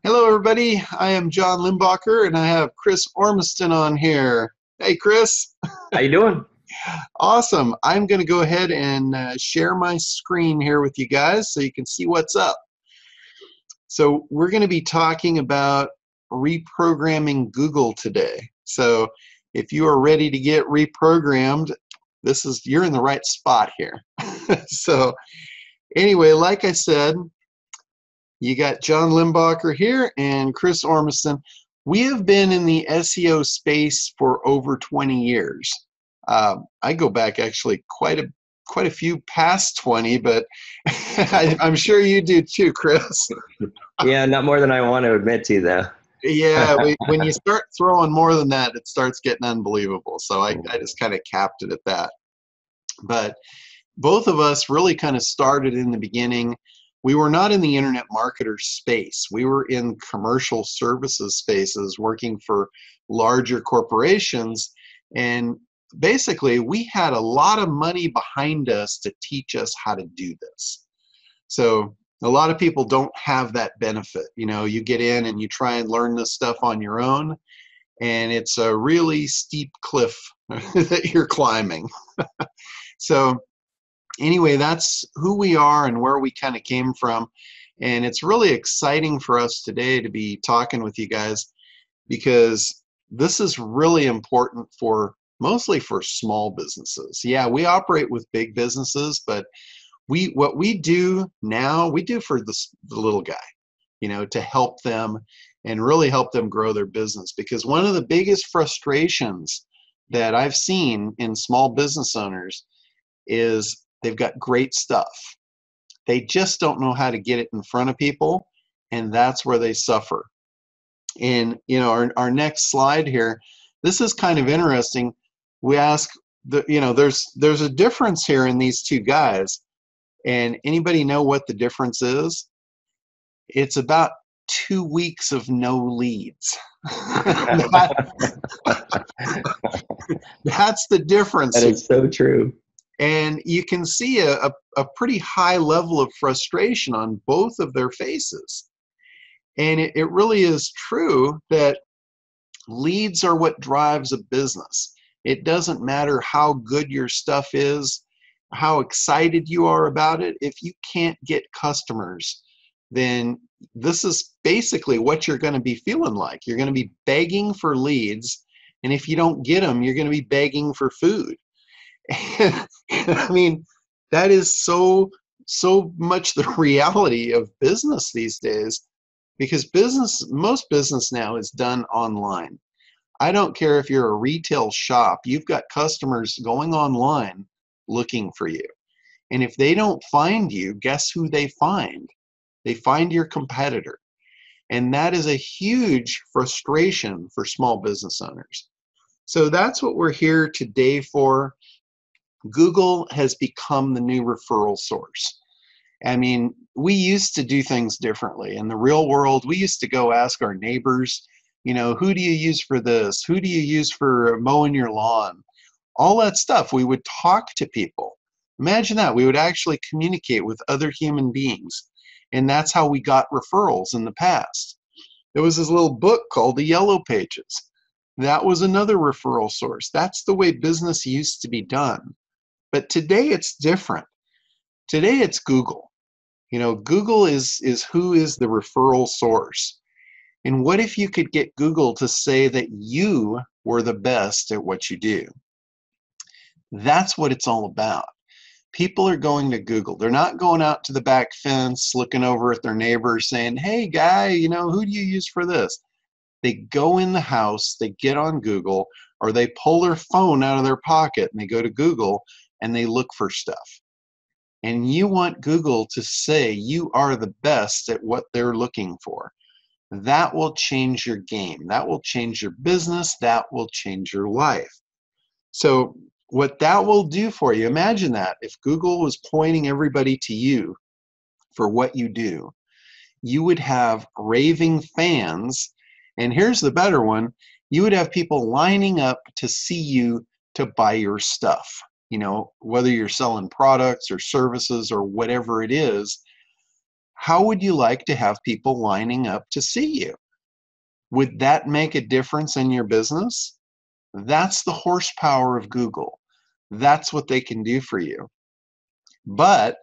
Hello, everybody. I am John Limbacher, and I have Chris Ormiston on here. Hey, Chris. How you doing? Awesome. I'm going to go ahead and share my screen here with you guys so you can see what's up. So we're going to be talking about reprogramming Google today. So if you are ready to get reprogrammed, you're in the right spot here. So anyway, like I said, you got John Limbacher here and Chris Ormiston. We have been in the SEO space for over 20 years. I go back actually quite a few past 20, but I'm sure you do too, Chris. Yeah, not more than I want to admit to, though. Yeah, when you start throwing more than that, it starts getting unbelievable. So I just kind of capped it at that. But both of us really kind of started in the beginning. We were not in the internet marketer space. We were in commercial services spaces working for larger corporations. And basically, we had a lot of money behind us to teach us how to do this. So a lot of people don't have that benefit. You know, you get in and you try and learn this stuff on your own, and it's a really steep cliff that you're climbing. So anyway, that's who we are and where we kind of came from. And it's really exciting for us today to be talking with you guys because this is really important mostly for small businesses. Yeah, we operate with big businesses, but what we do now, we do for the little guy, to help them and really help them grow their business. Because one of the biggest frustrations that I've seen in small business owners is they've got great stuff. They just don't know how to get it in front of people, and that's where they suffer. And our next slide here, this is kind of interesting. We ask there's a difference here in these two guys, and anybody know what the difference is? It's about 2 weeks of no leads. That's the difference. That is so true. And you can see a pretty high level of frustration on both of their faces. And it really is true that leads are what drives a business. It doesn't matter how good your stuff is, how excited you are about it. If you can't get customers, then this is basically what you're going to be feeling like. You're going to be begging for leads. And if you don't get them, you're going to be begging for food. I mean, that is so much the reality of business these days, because most business now is done online. I don't care if you're a retail shop, you've got customers going online looking for you. And if they don't find you, guess who they find? They find your competitor. And that is a huge frustration for small business owners. So that's what we're here today for. Google has become the new referral source. I mean, we used to do things differently. In the real world, we used to go ask our neighbors, who do you use for this? Who do you use for mowing your lawn? All that stuff. We would talk to people. Imagine that. We would actually communicate with other human beings. And that's how we got referrals in the past. There was this little book called The Yellow Pages. That was another referral source. That's the way business used to be done. But today it's different. Today it's Google. Google is who is the referral source. And what if you could get Google to say that you were the best at what you do? That's what it's all about. People are going to Google. They're not going out to the back fence looking over at their neighbor saying, hey guy, who do you use for this? They go in the house, they get on Google, or they pull their phone out of their pocket and they go to Google and they look for stuff. And you want Google to say you are the best at what they're looking for. That will change your game. That will change your business. That will change your life. So what that will do for you, imagine that if Google was pointing everybody to you for what you do, you would have raving fans. And here's the better one. You would have people lining up to see you to buy your stuff. Whether you're selling products or services or whatever it is, how would you like to have people lining up to see you? Would that make a difference in your business? That's the horsepower of Google. That's what they can do for you. But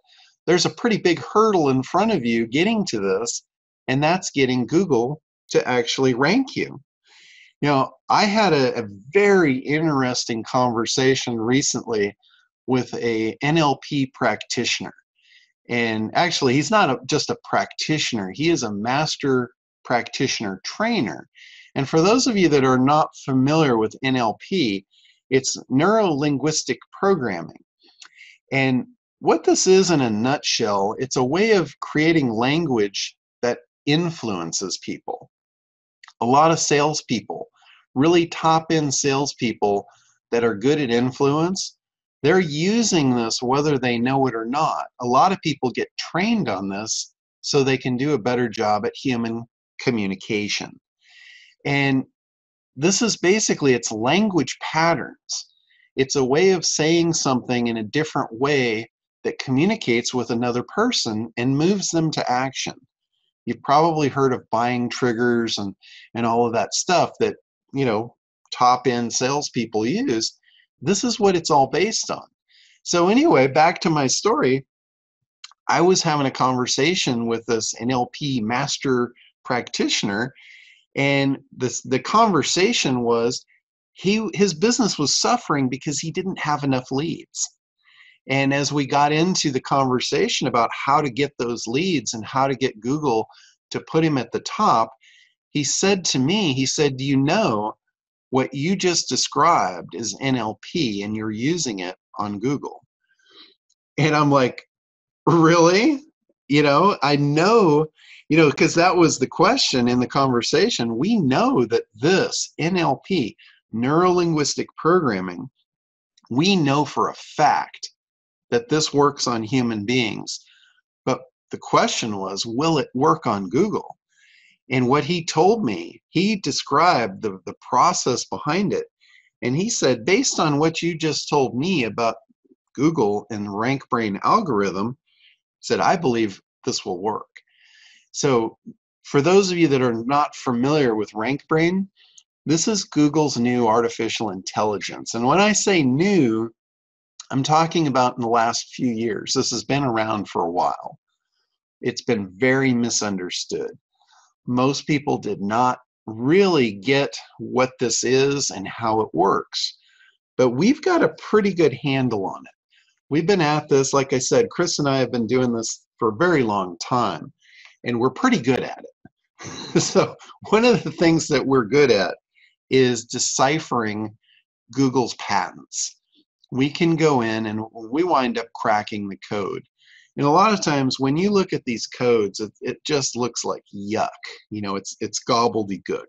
there's a pretty big hurdle in front of you getting to this, and that's getting Google to actually rank you. You know, I had a very interesting conversation recently with a NLP practitioner. And actually, he's not just a practitioner, he is a master practitioner trainer. And for those of you that are not familiar with NLP, it's neuro-linguistic programming. And what this is in a nutshell, it's a way of creating language that influences people. A lot of salespeople, really top-end salespeople that are good at influence, they're using this whether they know it or not. A lot of people get trained on this so they can do a better job at human communication. And this is basically, it's language patterns. It's a way of saying something in a different way that communicates with another person and moves them to action. You've probably heard of buying triggers and all of that stuff that, you know, top-end salespeople use. This is what it's all based on. So anyway, back to my story. I was having a conversation with this NLP master practitioner, and the conversation was his business was suffering because he didn't have enough leads. And as we got into the conversation about how to get those leads and how to get Google to put him at the top, he said to me, he said, do you know what you just described is NLP and you're using it on Google? And I'm like, really? You know, I know, you know, because that was the question in the conversation. We know that this NLP, neuro-linguistic programming, we know for a fact that this works on human beings. But the question was, will it work on Google? And what he told me, he described the process behind it. And he said, based on what you just told me about Google and the rank brain algorithm, said, I believe this will work. So for those of you that are not familiar with rank brain, this is Google's new artificial intelligence. And when I say new, I'm talking about in the last few years. This has been around for a while. It's been very misunderstood. Most people did not really get what this is and how it works. But we've got a pretty good handle on it. We've been at this, like I said, Chris and I have been doing this for a very long time, and we're pretty good at it. So one of the things that we're good at is deciphering Google's patents. We can go in and we wind up cracking the code. And a lot of times when you look at these codes, it just looks like yuck. You know, it's gobbledygook.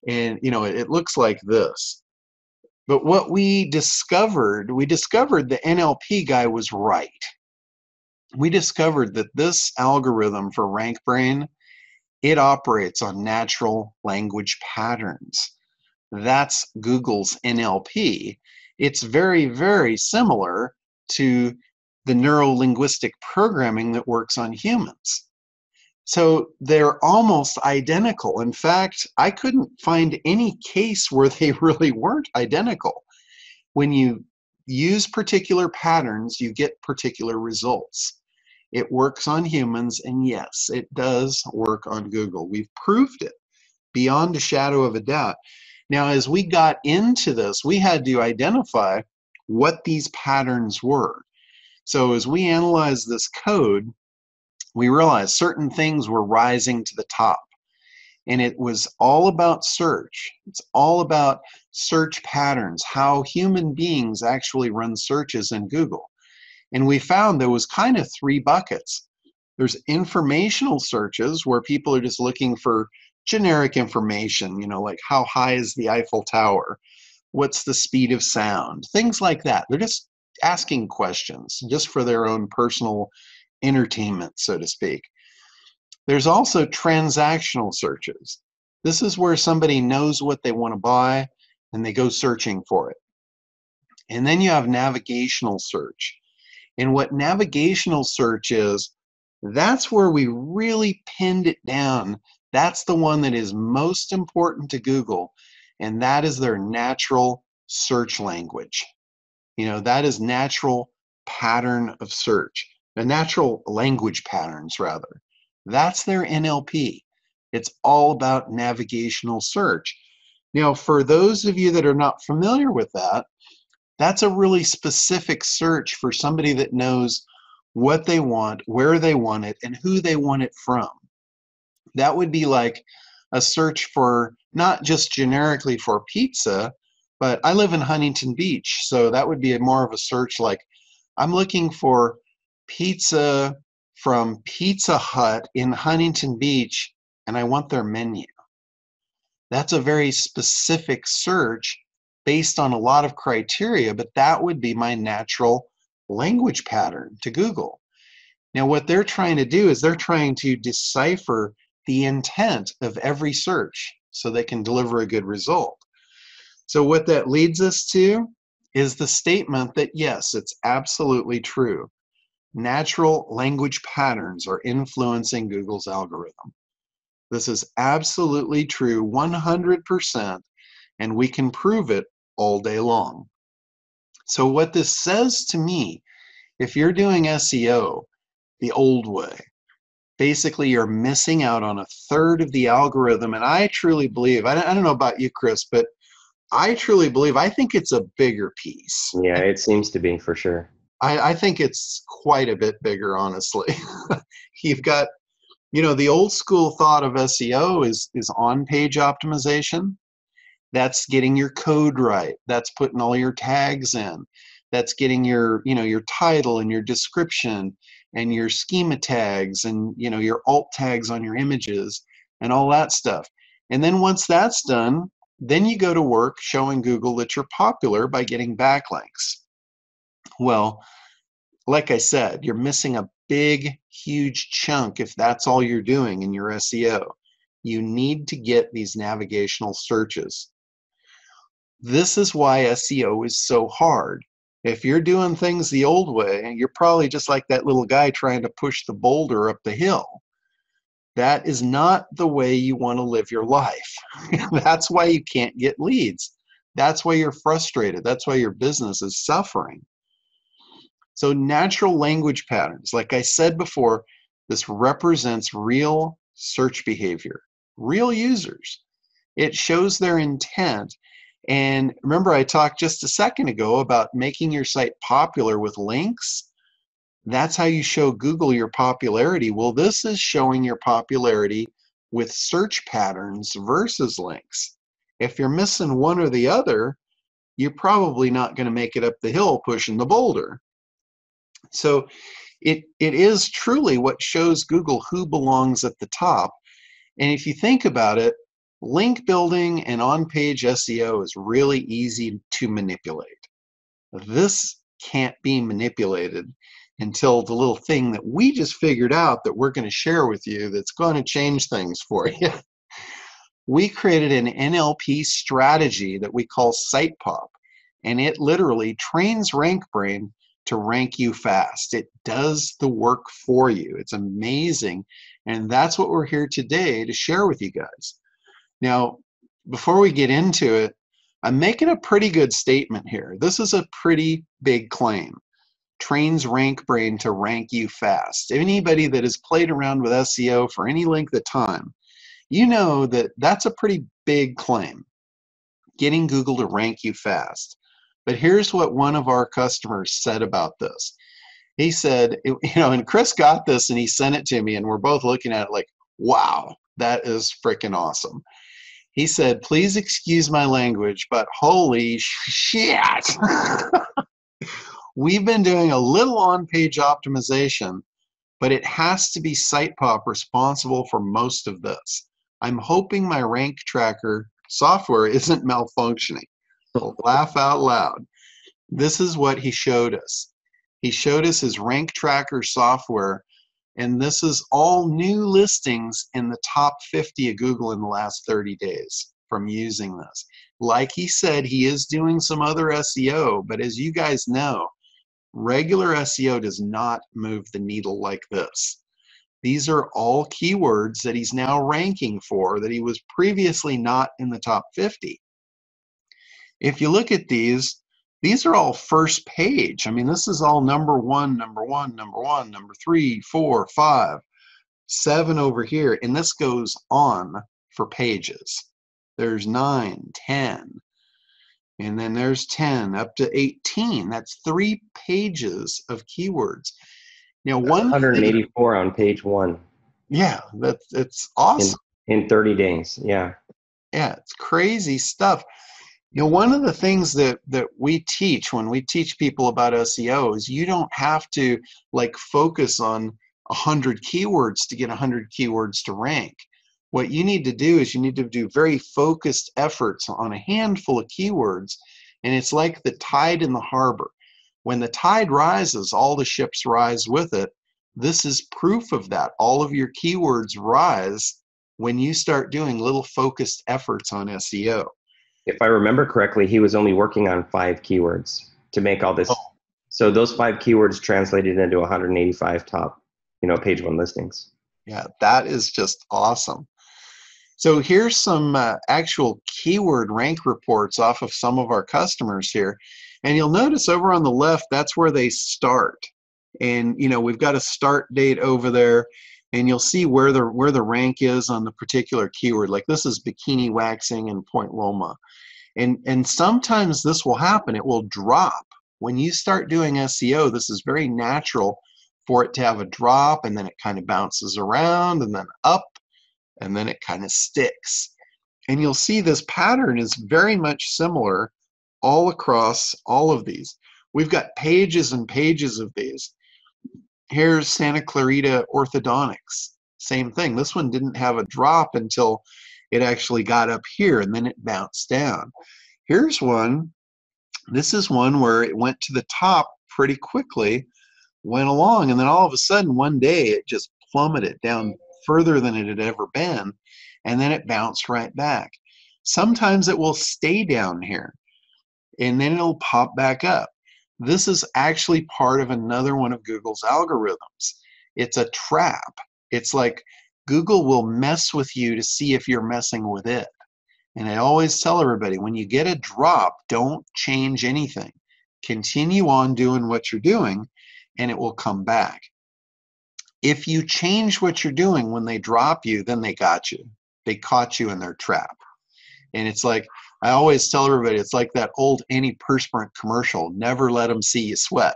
And, you know, it looks like this. But what we discovered the NLP guy was right. We discovered that this algorithm for rank brain, it operates on natural language patterns. That's Google's NLP. It's very, very similar to the neuro-linguistic programming that works on humans. So they're almost identical. In fact, I couldn't find any case where they really weren't identical. When you use particular patterns, you get particular results. It works on humans, and yes, it does work on Google. We've proved it beyond a shadow of a doubt. Now, as we got into this, we had to identify what these patterns were. So as we analyzed this code, we realized certain things were rising to the top. And it was all about search. It's all about search patterns, how human beings actually run searches in Google. And we found there was kind of three buckets. There's informational searches where people are just looking for generic information, you know, like how high is the Eiffel Tower? What's the speed of sound? Things like that. They're just asking questions just for their own personal entertainment, so to speak. There's also transactional searches. This is where somebody knows what they want to buy and they go searching for it. And then you have navigational search. And what navigational search is, That's where we really pinned it down. That's the one that is most important to Google, and that is their natural search language. That is natural pattern of search, the natural language patterns, rather. That's their NLP. It's all about navigational search. Now, for those of you that are not familiar with that, that's a really specific search for somebody that knows what they want, where they want it, and who they want it from. That would be like a search for not just generically for pizza, but I live in Huntington Beach, so that would be more of a search like I'm looking for pizza from Pizza Hut in Huntington Beach, and I want their menu. That's a very specific search based on a lot of criteria, but that would be my natural language pattern to Google. Now, what they're trying to do is they're trying to decipher the intent of every search so they can deliver a good result. So what that leads us to is the statement that, yes, it's absolutely true. Natural language patterns are influencing Google's algorithm. This is absolutely true 100%, and we can prove it all day long. So what this says to me, if you're doing SEO the old way, basically you're missing out on a third of the algorithm. And I truly believe, I don't know about you, Chris, but I truly believe, I think it's a bigger piece. Yeah, it seems to be for sure. I think it's quite a bit bigger, honestly. You've got, the old school thought of SEO is on-page optimization. That's getting your code right. That's putting all your tags in. That's getting your title and your description and your schema tags and, your alt tags on your images and all that stuff. And then once that's done, then you go to work showing Google that you're popular by getting backlinks. Well, like I said, you're missing a big, huge chunk if that's all you're doing in your SEO. You need to get these navigational searches. This is why SEO is so hard. If you're doing things the old way, you're probably just like that little guy trying to push the boulder up the hill. That is not the way you want to live your life. That's why you can't get leads. That's why you're frustrated. That's why your business is suffering. So natural language patterns, like I said before, this represents real search behavior, real users. It shows their intent. And remember, I talked just a second ago about making your site popular with links. That's how you show Google your popularity. Well, this is showing your popularity with search patterns versus links. If you're missing one or the other, you're probably not going to make it up the hill pushing the boulder. So it is truly what shows Google who belongs at the top. And if you think about it, link building and on-page SEO is really easy to manipulate. This can't be manipulated until the little thing that we just figured out that we're going to share with you that's going to change things for you. We created an NLP strategy that we call Site Pop, and it literally trains RankBrain to rank you fast. It does the work for you. It's amazing, and that's what we're here today to share with you guys. Now, before we get into it, I'm making a pretty good statement here. This is a pretty big claim. Trains RankBrain to rank you fast. Anybody that has played around with SEO for any length of time, you know that that's a pretty big claim, getting Google to rank you fast. But here's what one of our customers said about this. He said, and Chris got this and he sent it to me, and we're both looking at it like, wow, that is freaking awesome. He said, please excuse my language, but holy shit. We've been doing a little on-page optimization, but it has to be SitePop responsible for most of this. I'm hoping my rank tracker software isn't malfunctioning. Laugh out loud. This is what he showed us. He showed us his rank tracker software, and this is all new listings in the top 50 of Google in the last 30 days from using this. Like he said, he is doing some other SEO, but as you guys know, regular SEO does not move the needle like this. These are all keywords that he's now ranking for that he was previously not in the top 50. If you look at these are all first page. I mean, this is all number one, number one, number one, number 3, 4, 5, 7 over here. And this goes on for pages. There's 9, 10, and then there's 10 up to 18. That's 3 pages of keywords. Now, That's one thing, 184 on page 1 yeah, it's awesome. in 30 days. Yeah. Yeah, it's crazy stuff. One of the things that we teach when we teach people about SEO is you don't have to like focus on 100 keywords to get 100 keywords to rank. What you need to do is you need to do very focused efforts on a handful of keywords, and it's like the tide in the harbor. When the tide rises, all the ships rise with it. This is proof of that. All of your keywords rise when you start doing little focused efforts on SEO. If I remember correctly, he was only working on 5 keywords to make all this. Oh. So those 5 keywords translated into 185 top, page 1 listings. Yeah, that is just awesome. So here's some actual keyword rank reports off of some of our customers here. And you'll notice over on the left, that's where they start. And, we've got a start date over there. And you'll see where the rank is on the particular keyword. Like this is bikini waxing in Point Loma. And sometimes this will happen. It will drop. When you start doing SEO, this is very natural for it to have a drop, and then it kind of bounces around and then up, and then it kind of sticks. And you'll see this pattern is very much similar all across all of these. We've got pages and pages of these. Here's Santa Clarita Orthodontics. Same thing. This one didn't have a drop until it actually got up here, and then it bounced down. Here's one. This is one where it went to the top pretty quickly, went along, and then all of a sudden one day it just plummeted down further than it had ever been, and then it bounced right back. Sometimes it will stay down here, and then it'll pop back up. This is actually part of another one of Google's algorithms. It's a trap. It's like Google will mess with you to see if you're messing with it. And I always tell everybody, when you get a drop, don't change anything. Continue on doing what you're doing, and it will come back. If you change what you're doing when they drop you, then they got you. They caught you in their trap. And it's like, I always tell everybody, it's like that old antiperspirant commercial, never let them see you sweat.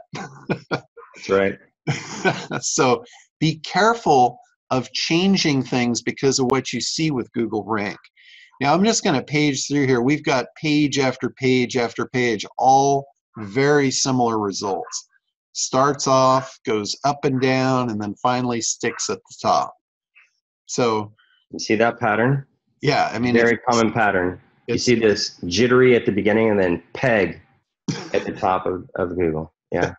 That's right. So be careful of changing things because of what you see with Google Rank. Now I'm just going to page through here. We've got page after page after page, all very similar results. Starts off, goes up and down, and then finally sticks at the top. So you see that pattern? Yeah, I mean, very common pattern. You see this jittery at the beginning and then peg at the top of Google. Yeah.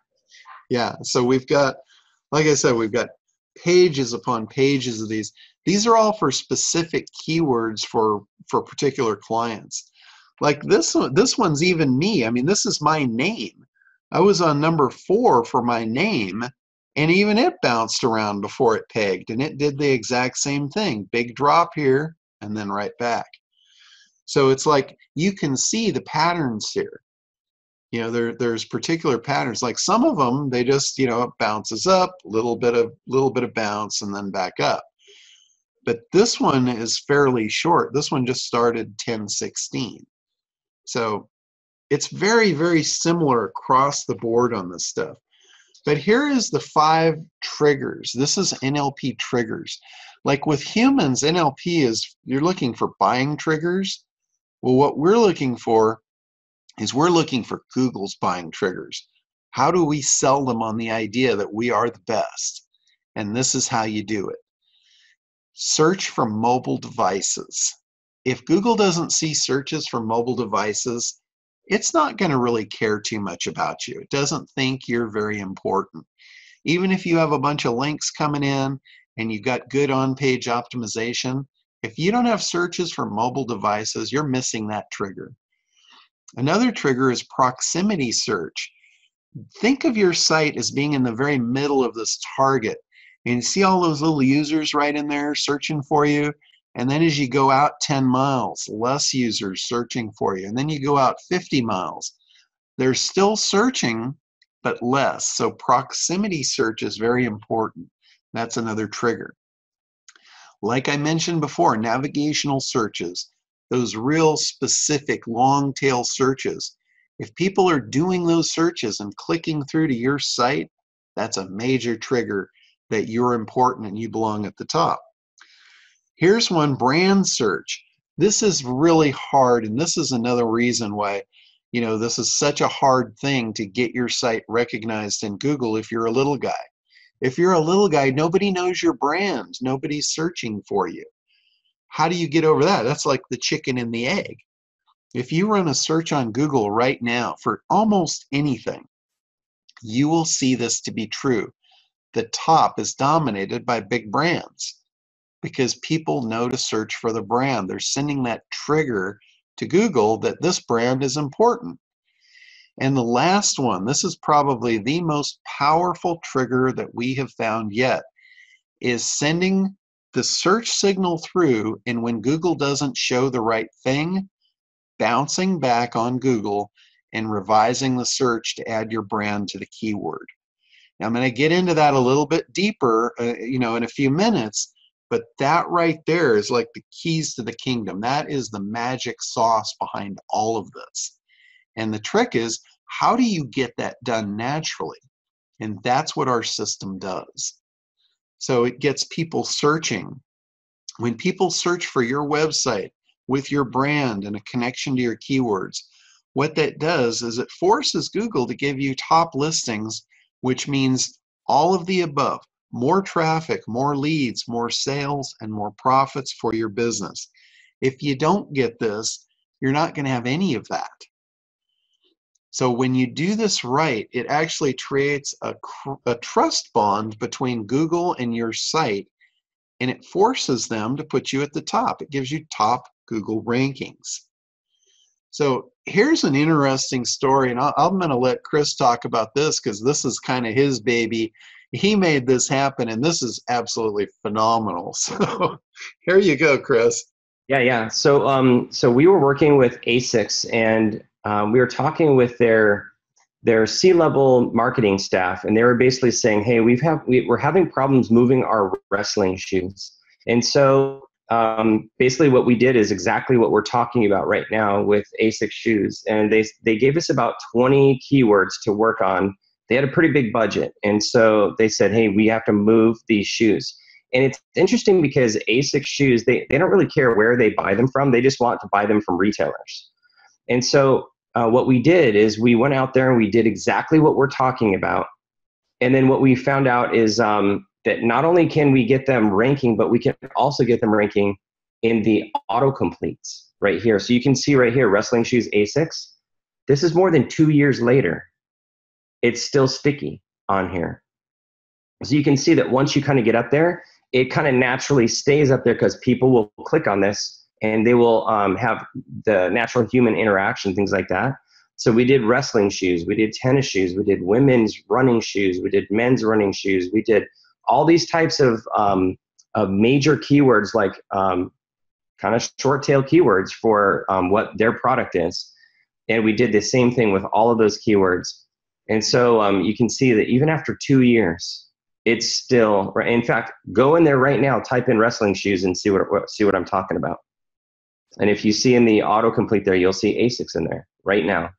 Yeah. So we've got, like I said, we've got pages upon pages of these. These are all for specific keywords for particular clients. Like this one's even me. I mean, this is my name. I was on number 4 for my name, and even it bounced around before it pegged, and it did the exact same thing. Big drop here and then right back. So it's like you can see the patterns here. There's particular patterns. Like some of them, they just, it bounces up, little bit of bounce, and then back up. But this one is fairly short. This one just started 10/16. So it's very, very similar across the board on this stuff. But here is the 5 triggers. This is NLP triggers. Like with humans, NLP is, you're looking for buying triggers. Well, what we're looking for is we're looking for Google's buying triggers. How do we sell them on the idea that we are the best? And this is how you do it. Search for mobile devices. If Google doesn't see searches for mobile devices, it's not going to really care too much about you. It doesn't think you're very important. Even if you have a bunch of links coming in and you've got good on-page optimization, if you don't have searches for mobile devices, you're missing that trigger. Another trigger is proximity search. Think of your site as being in the very middle of this target, And you see all those little users right in there searching for you. And then as you go out 10 miles, less users searching for you. And then you go out 50 miles. They're still searching, but less. So proximity search is very important. That's another trigger. Like I mentioned before, navigational searches, those real specific long tail searches. If people are doing those searches and clicking through to your site, that's a major trigger that you're important and you belong at the top. Here's one, brand search. This is really hard, and this is another reason why, this is such a hard thing to get your site recognized in Google if you're a little guy. If you're a little guy, nobody knows your brand. Nobody's searching for you. How do you get over that? That's like the chicken and the egg. If you run a search on Google right now for almost anything, you will see this to be true. The top is dominated by big brands because people know to search for the brand. They're sending that trigger to Google that this brand is important. And the last one, this is probably the most powerful trigger that we have found yet, is sending the search signal through, and when Google doesn't show the right thing, bouncing back on Google and revising the search to add your brand to the keyword. Now, I'm going to get into that a little bit deeper, in a few minutes, but that right there is like the keys to the kingdom. That is the magic sauce behind all of this. And the trick is, how do you get that done naturally? And that's what our system does. So it gets people searching. When people search for your website with your brand and a connection to your keywords, what that does is it forces Google to give you top listings, which means all of the above: more traffic, more leads, more sales, and more profits for your business. If you don't get this, you're not going to have any of that. So when you do this right, it actually creates a trust bond between Google and your site, and it forces them to put you at the top. It gives you top Google rankings. So here's an interesting story, and I'm going to let Chris talk about this because this is kind of his baby. He made this happen, and this is absolutely phenomenal. So here you go, Chris. Yeah. So we were working with ASICS, and we were talking with their C-level marketing staff, and they were basically saying, "Hey, we're having problems moving our wrestling shoes." And so basically, what we did is exactly what we're talking about right now with ASICS shoes, and they gave us about 20 keywords to work on. They had a pretty big budget, and so they said, "Hey, we have to move these shoes." And it's interesting because ASICS shoes, they don't really care where they buy them from. They just want to buy them from retailers. And so what we did is we went out there and we did exactly what we're talking about. And then what we found out is that not only can we get them ranking, but we can also get them ranking in the autocompletes right here. So you can see right here, wrestling shoes ASICS. This is more than 2 years later. It's still sticky on here. So you can see that once you kind of get up there, it kind of naturally stays up there because people will click on this and they will have the natural human interaction, things like that. So we did wrestling shoes, we did tennis shoes, we did women's running shoes, we did men's running shoes, we did all these types of major keywords, like kind of short tail keywords for what their product is. And we did the same thing with all of those keywords. And so you can see that even after 2 years, it's still, in fact, go in there right now, type in wrestling shoes and see what I'm talking about. And if you see in the autocomplete there, you'll see ASICS in there right now.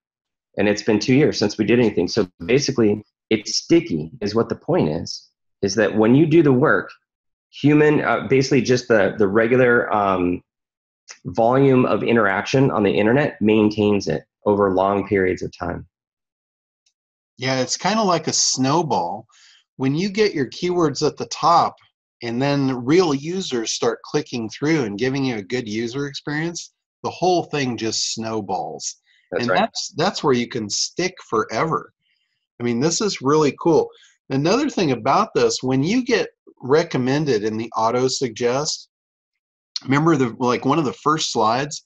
And it's been 2 years since we did anything. So basically, it's sticky is what the point is that when you do the work, basically just the regular volume of interaction on the internet maintains it over long periods of time. Yeah, it's kind of like a snowball. When you get your keywords at the top and then real users start clicking through and giving you a good user experience, the whole thing just snowballs. That's right. That's where you can stick forever. I mean, this is really cool. Another thing about this, when you get recommended in the auto suggest, remember like one of the first slides,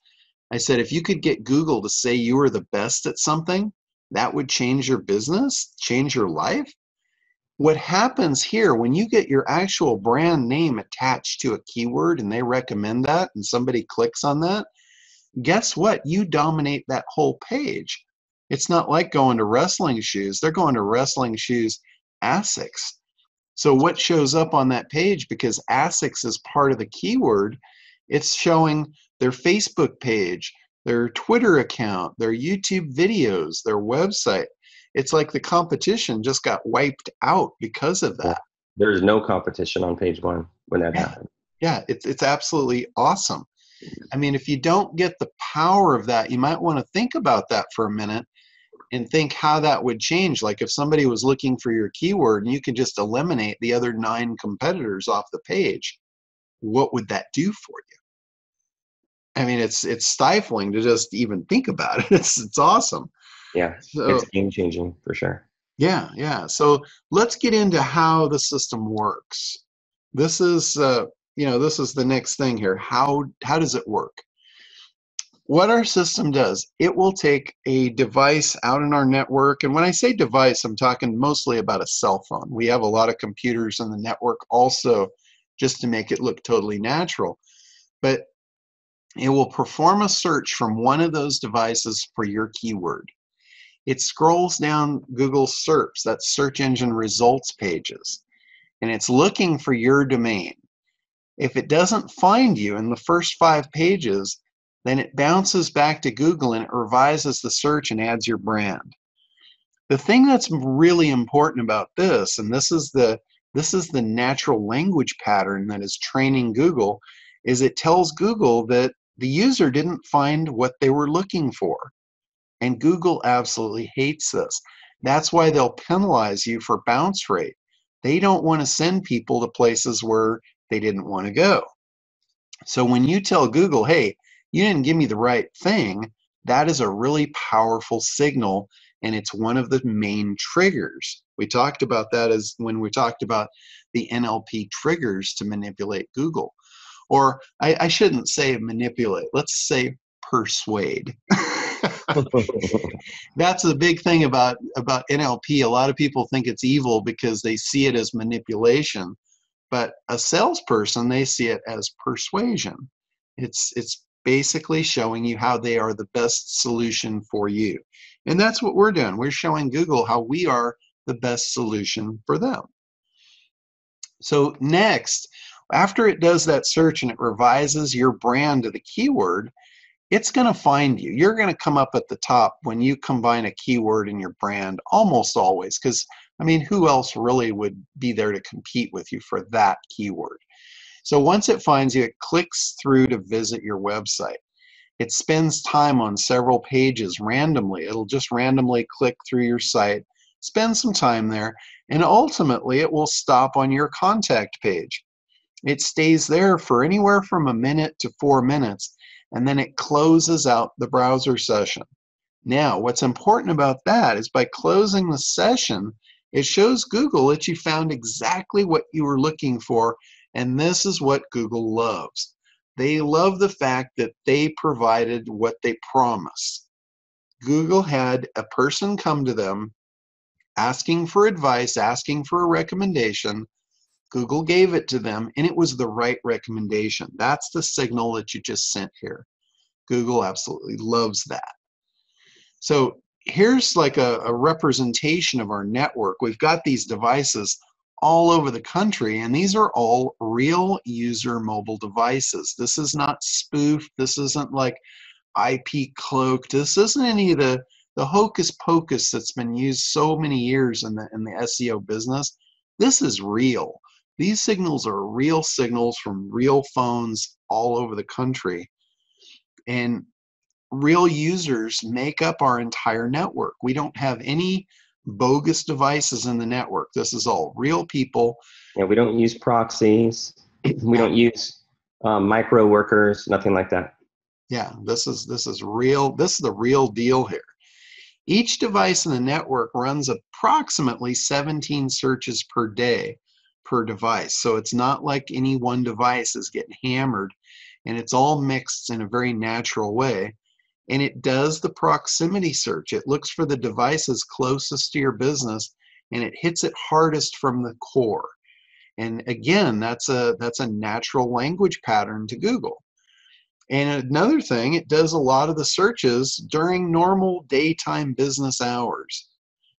I said if you could get Google to say you were the best at something, that would change your business, change your life. What happens here when you get your actual brand name attached to a keyword and they recommend that and somebody clicks on that, guess what? You dominate that whole page. It's not like going to wrestling shoes. They're going to wrestling shoes ASICs. So what shows up on that page, because ASICs is part of the keyword, it's showing their Facebook page, their Twitter account, their YouTube videos, their website. It's like the competition just got wiped out because of Yeah. that. There's no competition on page one when that happens. Yeah, it's absolutely awesome. I mean, if you don't get the power of that, you might want to think about that for a minute and think how that would change. Like if somebody was looking for your keyword and you could just eliminate the other 9 competitors off the page, what would that do for you? I mean, it's stifling to just even think about it. It's awesome. Yeah, So it's game changing for sure. yeah. So let's get into how the system works. This is this is the next thing here. How does it work? What our system does, it will take a device out in our network. And when I say device, I'm talking mostly about a cell phone. We have a lot of computers in the network also, just to make it look totally natural. But it will perform a search from one of those devices for your keyword. It scrolls down Google SERPs, that's search engine results pages, and it's looking for your domain. If it doesn't find you in the first 5 pages, then it bounces back to Google and it revises the search and adds your brand. The thing that's really important about this, and this is the natural language pattern that is training Google, is it tells Google that the user didn't find what they were looking for. And Google absolutely hates this. That's why they'll penalize you for bounce rate. They don't want to send people to places where they didn't want to go. So when you tell Google, hey, you didn't give me the right thing, that is a really powerful signal, and it's one of the main triggers. We talked about that as when we talked about the NLP triggers to manipulate Google. Or I shouldn't say manipulate, let's say persuade. That's the big thing about NLP. A lot of people think it's evil because they see it as manipulation, but a salesperson, they see it as persuasion. It's basically showing you how they are the best solution for you. And that's what we're doing. We're showing Google how we are the best solution for them. So next, after it does that search and it revises your brand to the keyword, it's going to find you. You're going to come up at the top when you combine a keyword in your brand, almost always, because I mean, who else really would be there to compete with you for that keyword? So once it finds you, it clicks through to visit your website. It spends time on several pages randomly. It'll just randomly click through your site, spend some time there, and ultimately it will stop on your contact page. It stays there for anywhere from a minute to 4 minutes, and then it closes out the browser session. Now, what's important about that is by closing the session, it shows Google that you found exactly what you were looking for, and this is what Google loves. They love the fact that they provided what they promised. Google had a person come to them asking for advice, asking for a recommendation. Google gave it to them, and it was the right recommendation. That's the signal that you just sent here. Google absolutely loves that. So here's like a representation of our network. We've got these devices all over the country, and these are all real user mobile devices. This is not spoofed. This isn't like IP cloaked. This isn't any of the hocus pocus that's been used so many years in the SEO business. This is real. These signals are real signals from real phones all over the country. And real users make up our entire network. We don't have any bogus devices in the network. This is all real people. Yeah, we don't use proxies. We don't use micro workers, nothing like that. Yeah, this is real. This is the real deal here. Each device in the network runs approximately 17 searches per day per device. So it's not like any one device is getting hammered, and it's all mixed in a very natural way. And it does the proximity search. It looks for the devices closest to your business, and it hits it hardest from the core. And again, that's a natural language pattern to Google. And another thing, it does a lot of the searches during normal daytime business hours.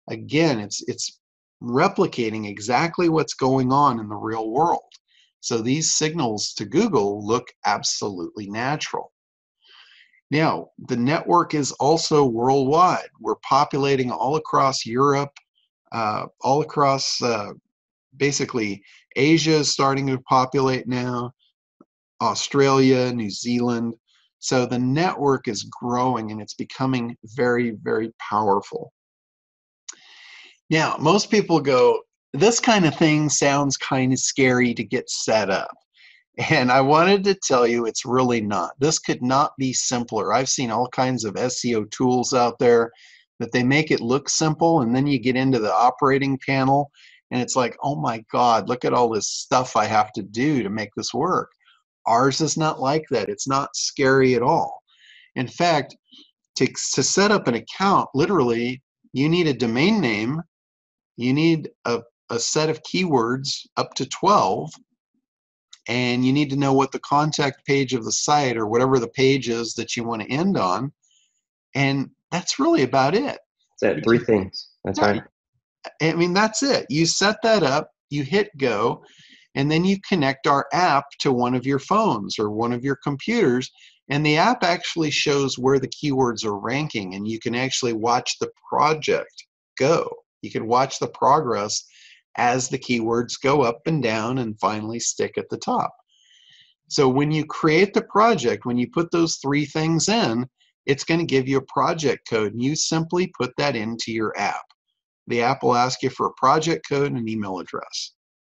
Again, it's replicating exactly what's going on in the real world. So these signals to Google look absolutely natural. Now, the network is also worldwide. We're populating all across Europe, all across basically Asia is starting to populate now, Australia, New Zealand. So the network is growing and it's becoming very, very powerful. Now, most people go, this kind of thing sounds kind of scary to get set up. And I wanted to tell you it's really not. This could not be simpler. I've seen all kinds of SEO tools out there that they make it look simple, and then you get into the operating panel and it's like, oh my God, look at all this stuff I have to do to make this work. Ours is not like that. It's not scary at all. In fact, to set up an account, literally, you need a domain name, you need a set of keywords up to 12, and you need to know what the contact page of the site or whatever the page is that you want to end on. And that's really about it. That's it, 3 things. That's right. I mean, that's it. You set that up, you hit go, and then you connect our app to one of your phones or one of your computers, and the app actually shows where the keywords are ranking, and you can actually watch the project go. You can watch the progress as the keywords go up and down and finally stick at the top. So when you create the project, when you put those 3 things in, it's going to give you a project code, and you simply put that into your app. The app will ask you for a project code and an email address,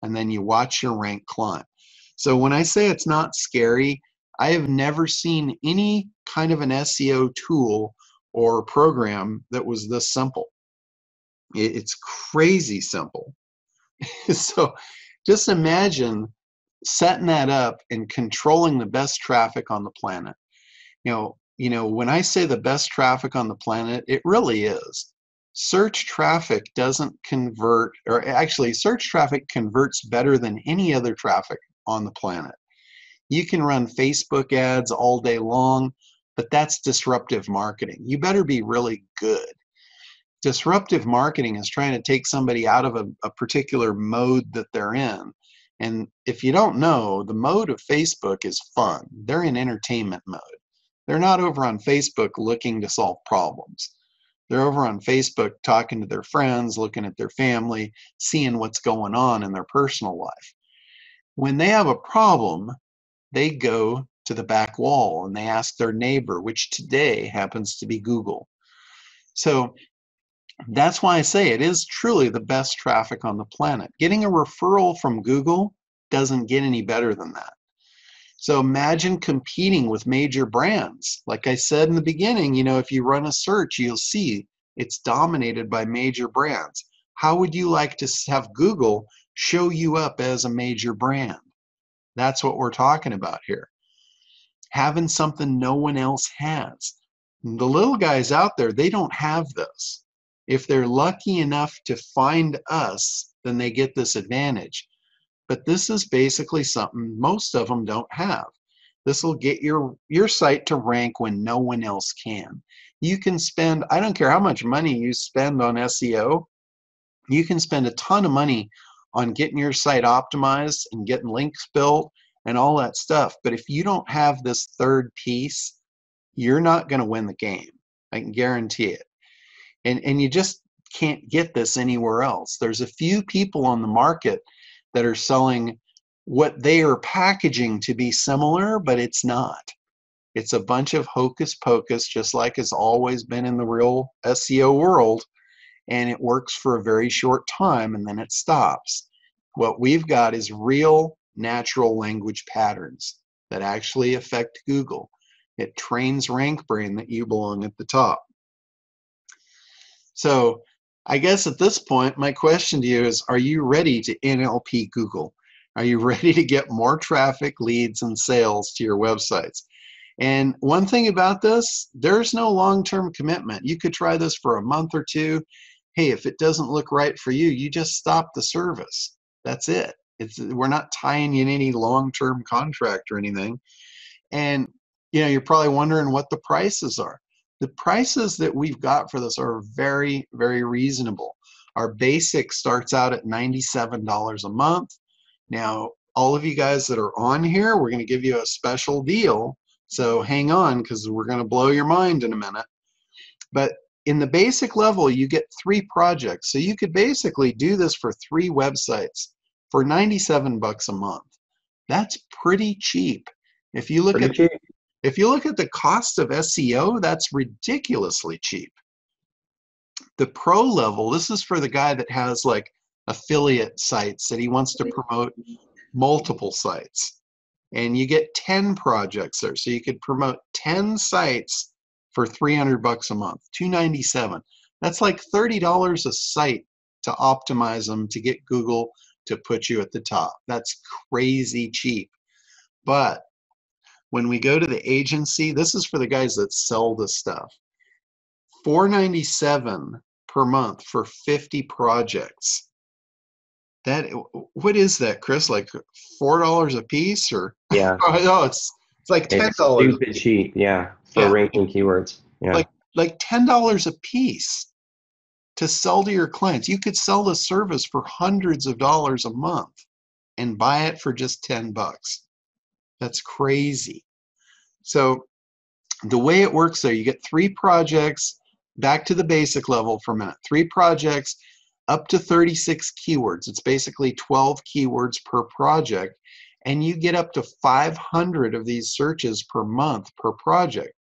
and then you watch your rank climb. So when I say it's not scary, I have never seen any kind of an SEO tool or program that was this simple. It's crazy simple. So just imagine setting that up and controlling the best traffic on the planet. When I say the best traffic on the planet, it really is. Search traffic doesn't convert, or actually search traffic converts better than any other traffic on the planet. You can run Facebook ads all day long, but that's disruptive marketing. You better be really good. Disruptive marketing is trying to take somebody out of a particular mode that they're in. And if you don't know, the mode of Facebook is fun. They're in entertainment mode. They're not over on Facebook looking to solve problems. They're over on Facebook talking to their friends, looking at their family, seeing what's going on in their personal life. When they have a problem, they go to the back wall and they ask their neighbor, which today happens to be Google. So that's why I say it is truly the best traffic on the planet. Getting a referral from Google doesn't get any better than that. So imagine competing with major brands. Like I said in the beginning, if you run a search, you'll see it's dominated by major brands. How would you like to have Google show you up as a major brand? That's what we're talking about here. Having something no one else has. The little guys out there, they don't have this. If they're lucky enough to find us, then they get this advantage. But this is basically something most of them don't have. This will get your site to rank when no one else can. You can spend, I don't care how much money you spend on SEO, you can spend a ton of money on getting your site optimized and getting links built and all that stuff. But if you don't have this third piece, you're not going to win the game. I can guarantee it. And you just can't get this anywhere else. There's a few people on the market that are selling what they are packaging to be similar, but it's not. It's a bunch of hocus pocus, just like it's always been in the real SEO world, and it works for a very short time and then it stops. What we've got is real natural language patterns that actually affect Google. It trains RankBrain that you belong at the top. So I guess at this point, my question to you is, are you ready to NLP Google? Are you ready to get more traffic, leads, and sales to your websites? And one thing about this, there's no long-term commitment. You could try this for a month or two, hey, if it doesn't look right for you, you just stop the service. That's it. We're not tying you in any long-term contract or anything. And you're probably wondering what the prices are. The prices that we've got for this are very, very reasonable. Our basic starts out at $97 a month. Now, all of you guys that are on here, we're going to give you a special deal. So hang on, because we're going to blow your mind in a minute. But in the basic level, you get 3 projects. So you could basically do this for 3 websites for $97 a month. That's pretty cheap. If you look at the cost of SEO, that's ridiculously cheap. The pro level, this is for the guy that has like affiliate sites that he wants to promote multiple sites. And you get 10 projects there. So you could promote 10 sites for $300 a month, $297. That's like $30 a site to optimize them to get Google to put you at the top. That's crazy cheap. But when we go to the agency, this is for the guys that sell this stuff. $497 per month for 50 projects. What is that, Chris? Like $4 a piece, or yeah? Oh, it's like $10. It's stupid cheap, yeah, for ranking keywords. Yeah, like $10 a piece to sell to your clients. You could sell the service for hundreds of dollars a month and buy it for just $10. That's crazy. So the way it works there, you get 3 projects, back to the basic level for a minute, 3 projects up to 36 keywords. It's basically 12 keywords per project, and you get up to 500 of these searches per month per project.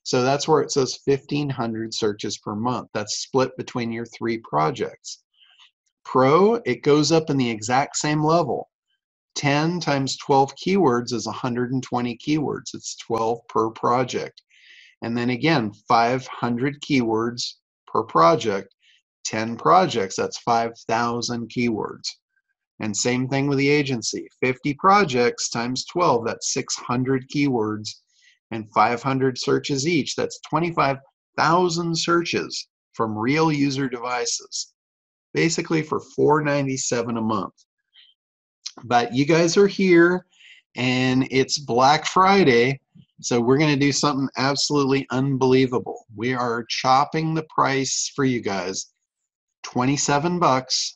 So that's where it says 1,500 searches per month. That's split between your 3 projects. Pro, it goes up in the exact same level. 10 times 12 keywords is 120 keywords. It's 12 per project. And then again, 500 keywords per project. 10 projects, that's 5,000 keywords. And same thing with the agency. 50 projects times 12, that's 600 keywords. And 500 searches each, that's 25,000 searches from real user devices. Basically for $497 a month. But you guys are here, and it's Black Friday, so we're going to do something absolutely unbelievable. We are chopping the price for you guys. $27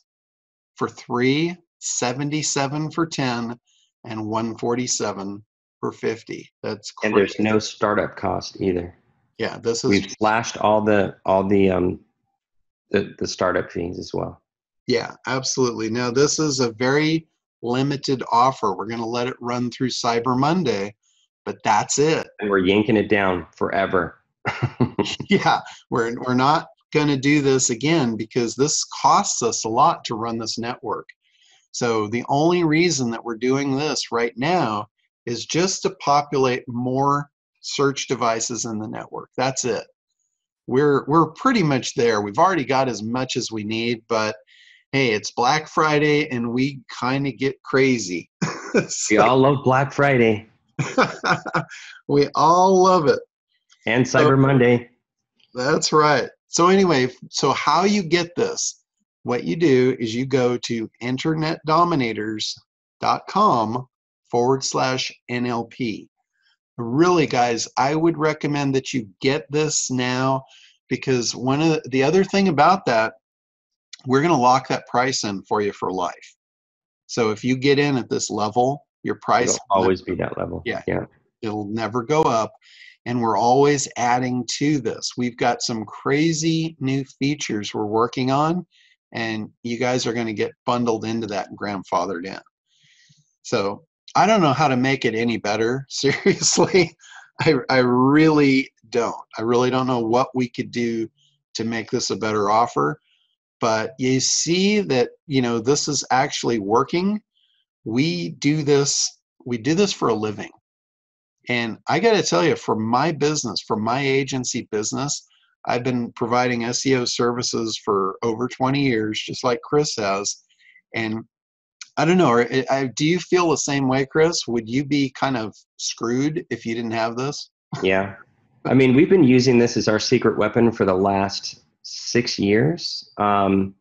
for 3, $77 for 10, and $147 for 50. That's crazy. And there's no startup cost either. Yeah, we've slashed all the startup fees as well. Yeah, absolutely. Now this is a very limited offer. We're going to let it run through Cyber Monday, but that's it. And we're yanking it down forever. Yeah, we're not going to do this again because this costs us a lot to run this network. So the only reason that we're doing this right now is just to populate more search devices in the network. That's it. We're pretty much there. We've already got as much as we need, but hey, it's Black Friday and we kind of get crazy. We all love Black Friday. We all love it. And Cyber Monday. That's right. So anyway, so how you get this, what you do is you go to internetdominators.com/NLP. Really, guys, I would recommend that you get this now, because one of the other thing about that, we're going to lock that price in for you for life. So if you get in at this level, your price will always be that level. Yeah. It'll never go up. And we're always adding to this. We've got some crazy new features we're working on, and you guys are going to get bundled into that and grandfathered in. So I don't know how to make it any better. Seriously, I really don't. I really don't know what we could do to make this a better offer. But you see that, this is actually working. We do this for a living. And I got to tell you, for my business, for my agency business, I've been providing SEO services for over 20 years, just like Chris has. And I don't know, do you feel the same way, Chris? Would you be kind of screwed if you didn't have this? Yeah. I mean, we've been using this as our secret weapon for the last 6 years. And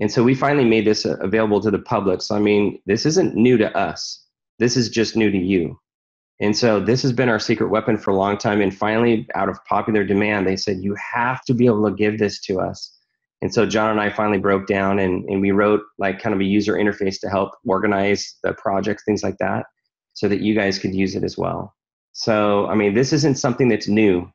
so we finally made this available to the public. So, I mean, this isn't new to us. This is just new to you. And so this has been our secret weapon for a long time. And finally, out of popular demand, they said, you have to be able to give this to us. And so John and I finally broke down and we wrote like kind of a user interface to help organize the projects, things like that, so that you guys could use it as well. So, I mean, this isn't something that's new.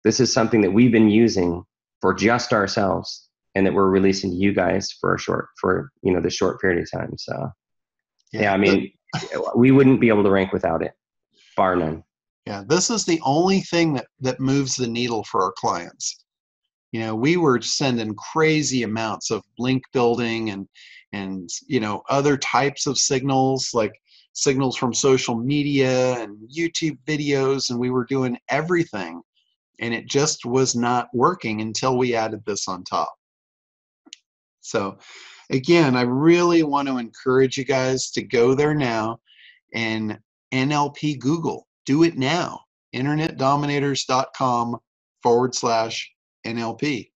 This is something that we've been using for just ourselves and that we're releasing to you guys for the short period of time. So yeah, I mean, we wouldn't be able to rank without it, bar none. Yeah, this is the only thing that moves the needle for our clients. You know, we were sending crazy amounts of link building and other types of signals, like signals from social media and YouTube videos, and we were doing everything, and it just was not working until we added this on top. So again, I really want to encourage you guys to go there now and NLP Google. Do it now. InternetDominators.com/NLP.